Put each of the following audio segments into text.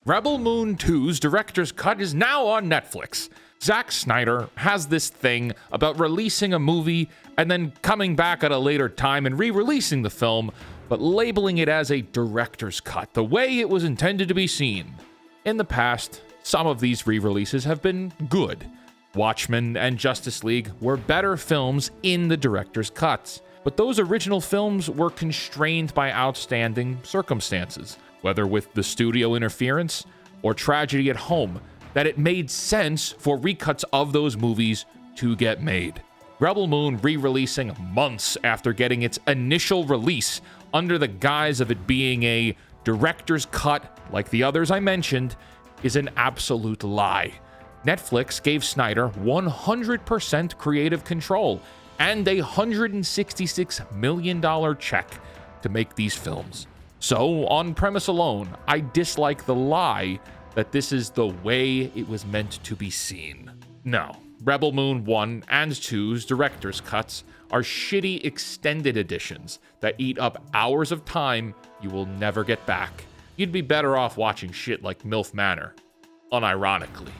Rebel Moon 2's director's cut is now on Netflix. Zack Snyder has this thing about releasing a movie and then coming back at a later time and re-releasing the film, but labeling it as a director's cut, the way it was intended to be seen. In the past, some of these re-releases have been good. Watchmen and Justice League were better films in the director's cuts, but those original films were constrained by outstanding circumstances, whether with the studio interference or tragedy at home, that it made sense for recuts of those movies to get made. Rebel Moon re-releasing months after getting its initial release under the guise of it being a director's cut like the others I mentioned is an absolute lie. Netflix gave Snyder 100% creative control and a $166 million check to make these films. So, on premise alone, I dislike the lie that this is the way it was meant to be seen. No, Rebel Moon 1 and 2's director's cuts are shitty extended editions that eat up hours of time you will never get back. You'd be better off watching shit like MILF Manor, unironically.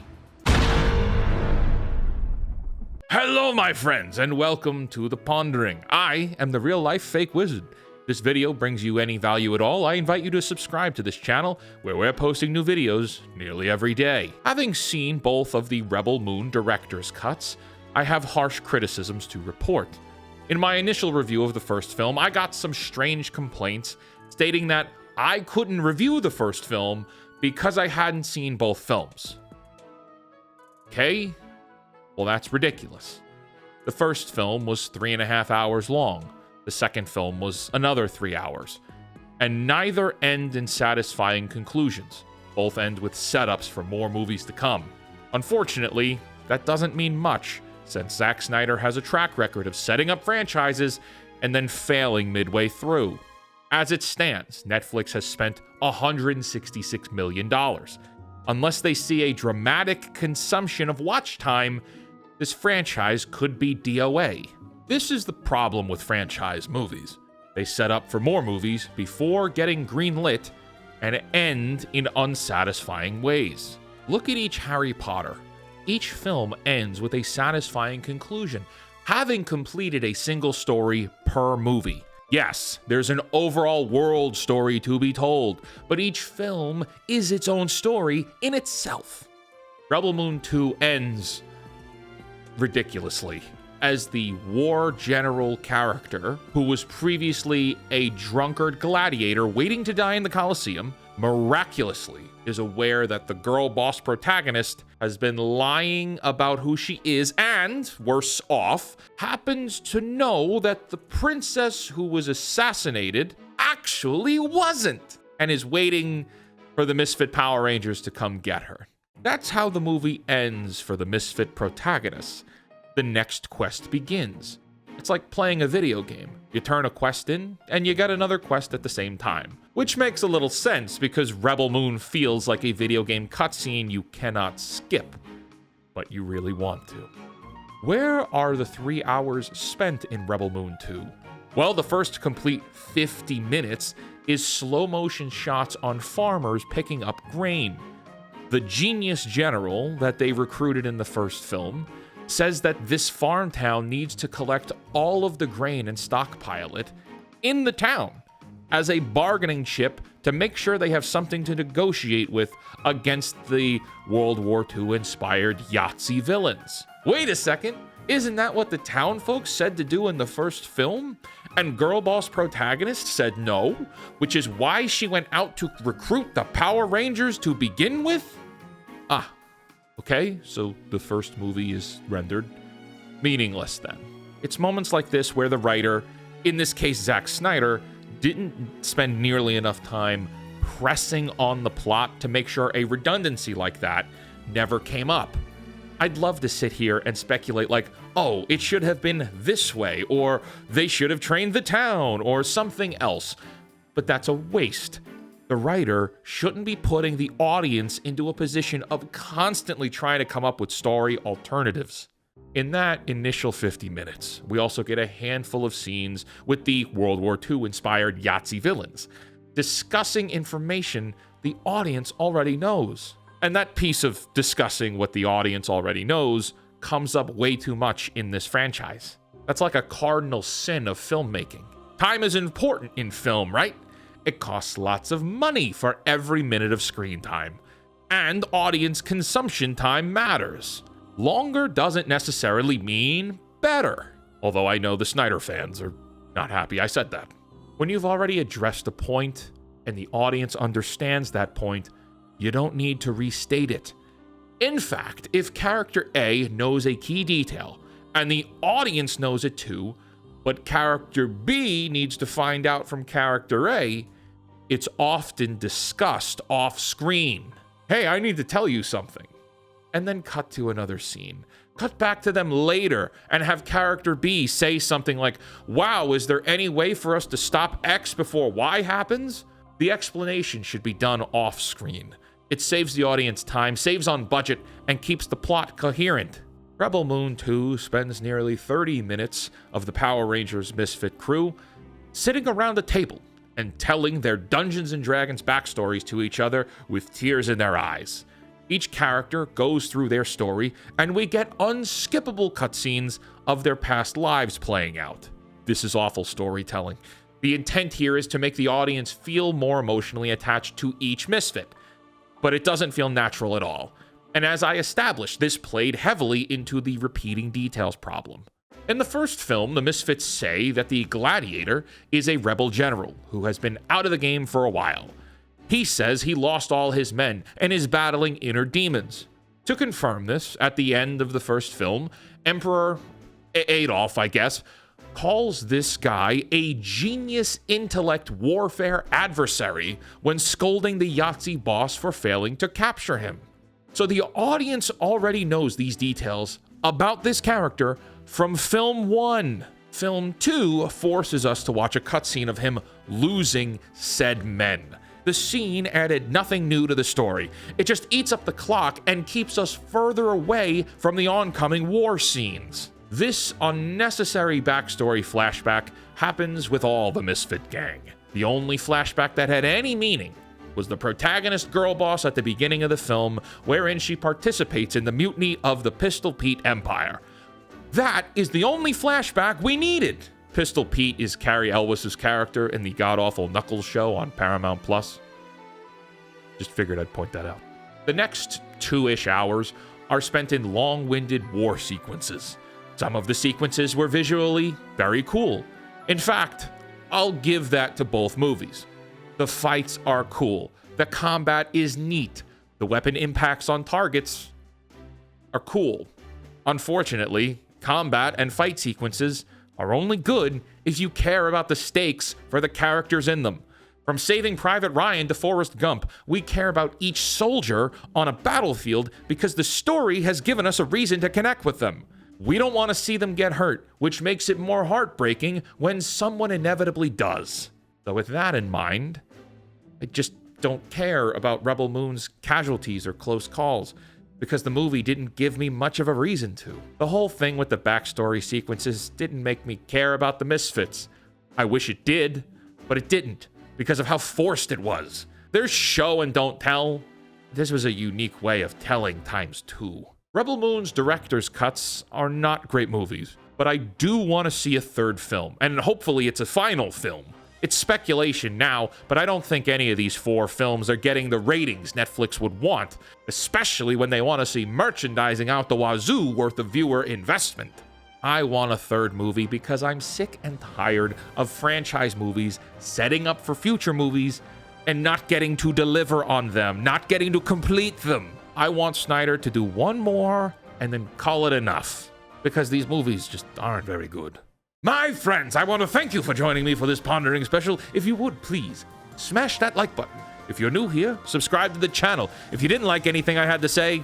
Hello, my friends, and welcome to The Pondering. I am the real-life fake wizard. This video brings you any value at all, I invite you to subscribe to this channel, where we're posting new videos nearly every day. Having seen both of the Rebel Moon director's cuts, I have harsh criticisms to report. In my initial review of the first film, I got some strange complaints stating that I couldn't review the first film because I hadn't seen both films. Okay? Well, that's ridiculous. The first film was 3.5 hours long. The second film was another 3 hours. And neither end in satisfying conclusions. Both end with setups for more movies to come. Unfortunately, that doesn't mean much, since Zack Snyder has a track record of setting up franchises and then failing midway through. As it stands, Netflix has spent $166 million. Unless they see a dramatic consumption of watch time, this franchise could be DOA. This is the problem with franchise movies. They set up for more movies before getting greenlit and end in unsatisfying ways. Look at each Harry Potter. Each film ends with a satisfying conclusion, having completed a single story per movie. Yes, there's an overall world story to be told, but each film is its own story in itself. Rebel Moon 2 ends ridiculously, as the war general character, who was previously a drunkard gladiator waiting to die in the Colosseum, miraculously is aware that the girl boss protagonist has been lying about who she is and, worse off, happens to know that the princess who was assassinated actually wasn't, and is waiting for the Misfit Power Rangers to come get her. That's how the movie ends for the Misfit protagonist. The next quest begins. It's like playing a video game. You turn a quest in, and you get another quest at the same time. Which makes a little sense, because Rebel Moon feels like a video game cutscene you cannot skip, but you really want to. Where are the 3 hours spent in Rebel Moon 2? Well, the first complete 50 minutes is slow motion shots on farmers picking up grain. The genius general that they recruited in the first film says that this farm town needs to collect all of the grain and stockpile it in the town as a bargaining chip to make sure they have something to negotiate with against the World War II inspired Yahtzee villains. Wait a second, isn't that what the town folks said to do in the first film? And girl boss protagonist said no, which is why she went out to recruit the Power Rangers to begin with? Okay, so the first movie is rendered meaningless then. It's moments like this where the writer, in this case Zack Snyder, didn't spend nearly enough time pressing on the plot to make sure a redundancy like that never came up. I'd love to sit here and speculate like, oh, it should have been this way, or they should have trained the town, or something else. But that's a waste. The writer shouldn't be putting the audience into a position of constantly trying to come up with story alternatives. In that initial 50 minutes, we also get a handful of scenes with the World War II inspired Yahtzee villains, discussing information the audience already knows. And that piece of discussing what the audience already knows comes up way too much in this franchise. That's like a cardinal sin of filmmaking. Time is important in film, right? It costs lots of money for every minute of screen time. And audience consumption time matters. Longer doesn't necessarily mean better. Although I know the Snyder fans are not happy I said that. When you've already addressed a point and the audience understands that point, you don't need to restate it. In fact, if character A knows a key detail and the audience knows it too, but character B needs to find out from character A, it's often discussed off screen. Hey, I need to tell you something. And then cut to another scene. Cut back to them later and have character B say something like, wow, is there any way for us to stop X before Y happens? The explanation should be done off screen. It saves the audience time, saves on budget, and keeps the plot coherent. Rebel Moon 2 spends nearly 30 minutes of the Power Rangers Misfit crew sitting around a table and telling their Dungeons & Dragons backstories to each other with tears in their eyes. Each character goes through their story, and we get unskippable cutscenes of their past lives playing out. This is awful storytelling. The intent here is to make the audience feel more emotionally attached to each misfit, but it doesn't feel natural at all. And as I established, this played heavily into the repeating details problem. In the first film, the Misfits say that the Gladiator is a rebel general who has been out of the game for a while. He says he lost all his men and is battling inner demons. To confirm this, at the end of the first film, Emperor Adolf, I guess, calls this guy a genius intellect warfare adversary when scolding the Yahtzee boss for failing to capture him. So the audience already knows these details about this character from film 1. Film 2 forces us to watch a cutscene of him losing said men. The scene added nothing new to the story. It just eats up the clock and keeps us further away from the oncoming war scenes. This unnecessary backstory flashback happens with all the Misfit gang. The only flashback that had any meaning was the protagonist girl boss at the beginning of the film, wherein she participates in the mutiny of the Pistol Pete Empire. That is the only flashback we needed. Pistol Pete is Carrie Elwes' character in the god-awful Knuckles show on Paramount+. Just figured I'd point that out. The next 2-ish hours are spent in long-winded war sequences. Some of the sequences were visually very cool. In fact, I'll give that to both movies. The fights are cool. The combat is neat. The weapon impacts on targets are cool. Unfortunately, combat and fight sequences are only good if you care about the stakes for the characters in them. From Saving Private Ryan to Forrest Gump, we care about each soldier on a battlefield because the story has given us a reason to connect with them. We don't want to see them get hurt, which makes it more heartbreaking when someone inevitably does. So with that in mind, I just don't care about Rebel Moon's casualties or close calls, because the movie didn't give me much of a reason to. The whole thing with the backstory sequences didn't make me care about the Misfits. I wish it did, but it didn't, because of how forced it was. There's show and don't tell. This was a unique way of telling ×2. Rebel Moon's director's cuts are not great movies, but I do want to see a third film, and hopefully it's a final film. It's speculation now, but I don't think any of these 4 films are getting the ratings Netflix would want, especially when they want to see merchandising out the wazoo worth of viewer investment. I want a third movie because I'm sick and tired of franchise movies setting up for future movies and not getting to deliver on them, not getting to complete them. I want Snyder to do one more and then call it enough, because these movies just aren't very good. My friends, I want to thank you for joining me for this Pondering special. If you would, please, smash that like button. If you're new here, subscribe to the channel. If you didn't like anything I had to say,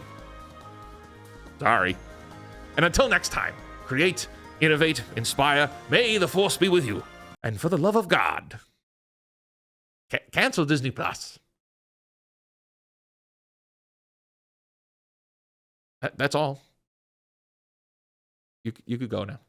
sorry. And until next time, create, innovate, inspire. May the Force be with you. And for the love of God, cancel Disney+. That's all. You could go now.